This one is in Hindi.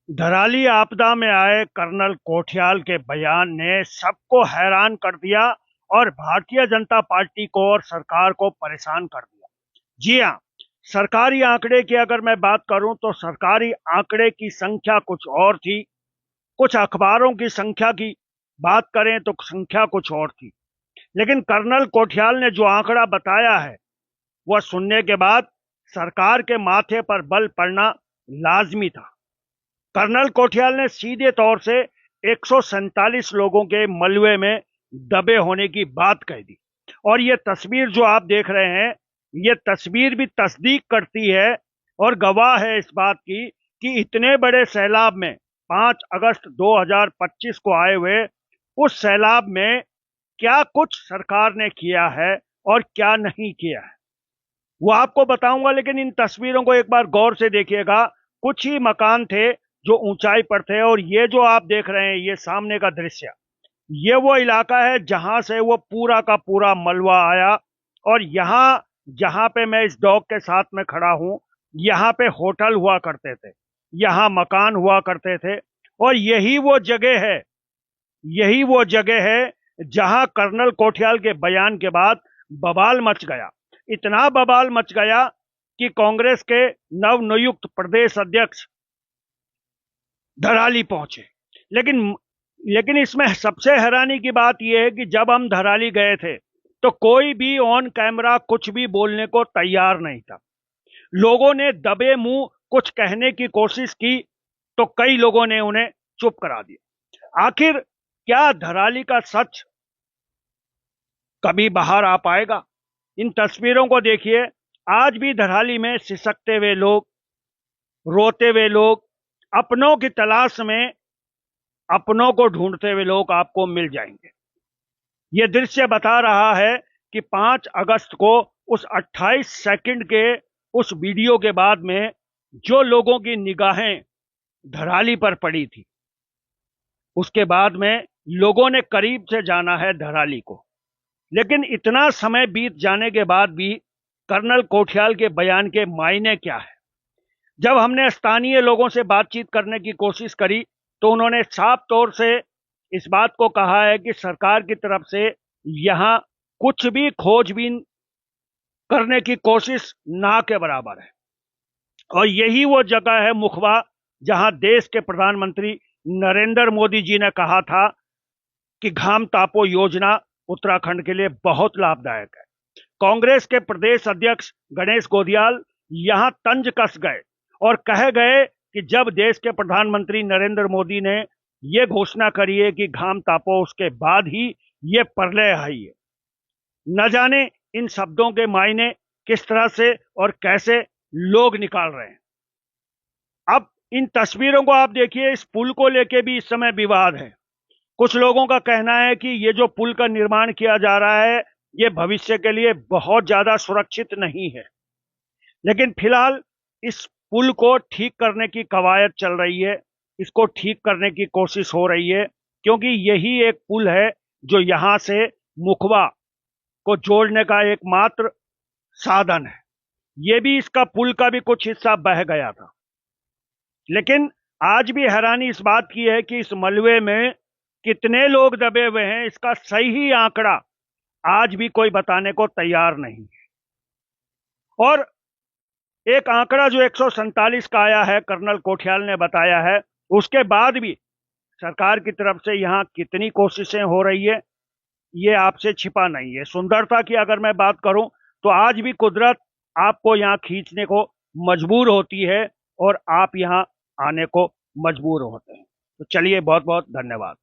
धराली आपदा में आए कर्नल कोठियाल के बयान ने सबको हैरान कर दिया और भारतीय जनता पार्टी को और सरकार को परेशान कर दिया। जी हाँ, सरकारी आंकड़े की अगर मैं बात करूं तो सरकारी आंकड़े की संख्या कुछ और थी, कुछ अखबारों की संख्या की बात करें तो संख्या कुछ और थी। लेकिन कर्नल कोठियाल ने जो आंकड़ा बताया है वह सुनने के बाद सरकार के माथे पर बल पड़ना लाजमी था। कर्नल कोठियाल ने सीधे तौर से 147 लोगों के मलबे में दबे होने की बात कह दी। और ये तस्वीर जो आप देख रहे हैं, ये तस्वीर भी तस्दीक करती है और गवाह है इस बात की कि इतने बड़े सैलाब में 5 अगस्त 2025 को आए हुए उस सैलाब में क्या कुछ सरकार ने किया है और क्या नहीं किया है वो आपको बताऊंगा। लेकिन इन तस्वीरों को एक बार गौर से देखिएगा। कुछ ही मकान थे जो ऊंचाई पर थे और ये जो आप देख रहे हैं, ये सामने का दृश्य, ये वो इलाका है जहां से वो पूरा का पूरा मलबा आया। और यहाँ जहां पे मैं इस डॉग के साथ में खड़ा हूं, यहाँ पे होटल हुआ करते थे, यहाँ मकान हुआ करते थे। और यही वो जगह है जहां कर्नल कोठियाल के बयान के बाद बवाल मच गया। इतना बवाल मच गया कि कांग्रेस के नवनियुक्त प्रदेश अध्यक्ष धराली पहुंचे। लेकिन लेकिन इसमें सबसे हैरानी की बात यह है कि जब हम धराली गए थे तो कोई भी ऑन कैमरा कुछ भी बोलने को तैयार नहीं था। लोगों ने दबे मुंह कुछ कहने की कोशिश की तो कई लोगों ने उन्हें चुप करा दिया। आखिर क्या धराली का सच कभी बाहर आ पाएगा? इन तस्वीरों को देखिए। आज भी धराली में सिसकते हुए लोग, रोते हुए लोग, अपनों की तलाश में अपनों को ढूंढते हुए लोग आपको मिल जाएंगे। यह दृश्य बता रहा है कि 5 अगस्त को उस 28 सेकंड के उस वीडियो के बाद में जो लोगों की निगाहें धराली पर पड़ी थी, उसके बाद में लोगों ने करीब से जाना है धराली को। लेकिन इतना समय बीत जाने के बाद भी कर्नल कोठियाल के बयान के मायने क्या है? जब हमने स्थानीय लोगों से बातचीत करने की कोशिश करी तो उन्होंने साफ तौर से इस बात को कहा है कि सरकार की तरफ से यहां कुछ भी खोजबीन करने की कोशिश ना के बराबर है। और यही वो जगह है मुखबा, जहां देश के प्रधानमंत्री नरेंद्र मोदी जी ने कहा था कि घाम तापो योजना उत्तराखंड के लिए बहुत लाभदायक है। कांग्रेस के प्रदेश अध्यक्ष गणेश गोदियाल यहां तंज कस गए और कह गए कि जब देश के प्रधानमंत्री नरेंद्र मोदी ने यह घोषणा करी है कि घाम तापो, उसके बाद ही ये प्रलय आई है। न जाने इन शब्दों के मायने किस तरह से और कैसे लोग निकाल रहे हैं। अब इन तस्वीरों को आप देखिए। इस पुल को लेके भी इस समय विवाद है। कुछ लोगों का कहना है कि ये जो पुल का निर्माण किया जा रहा है, ये भविष्य के लिए बहुत ज्यादा सुरक्षित नहीं है। लेकिन फिलहाल इस पुल को ठीक करने की कवायद चल रही है, इसको ठीक करने की कोशिश हो रही है, क्योंकि यही एक पुल है जो यहां से मुखबा को जोड़ने का एकमात्र साधन है। ये भी, इसका पुल का भी कुछ हिस्सा बह गया था। लेकिन आज भी हैरानी इस बात की है कि इस मलबे में कितने लोग दबे हुए हैं, इसका सही आंकड़ा आज भी कोई बताने को तैयार नहीं है। और एक आंकड़ा जो 147 का आया है, कर्नल कोठियाल ने बताया है, उसके बाद भी सरकार की तरफ से यहां कितनी कोशिशें हो रही है, ये आपसे छिपा नहीं है। सुंदरता की अगर मैं बात करूं तो आज भी कुदरत आपको यहां खींचने को मजबूर होती है और आप यहां आने को मजबूर होते हैं। तो चलिए, बहुत बहुत धन्यवाद।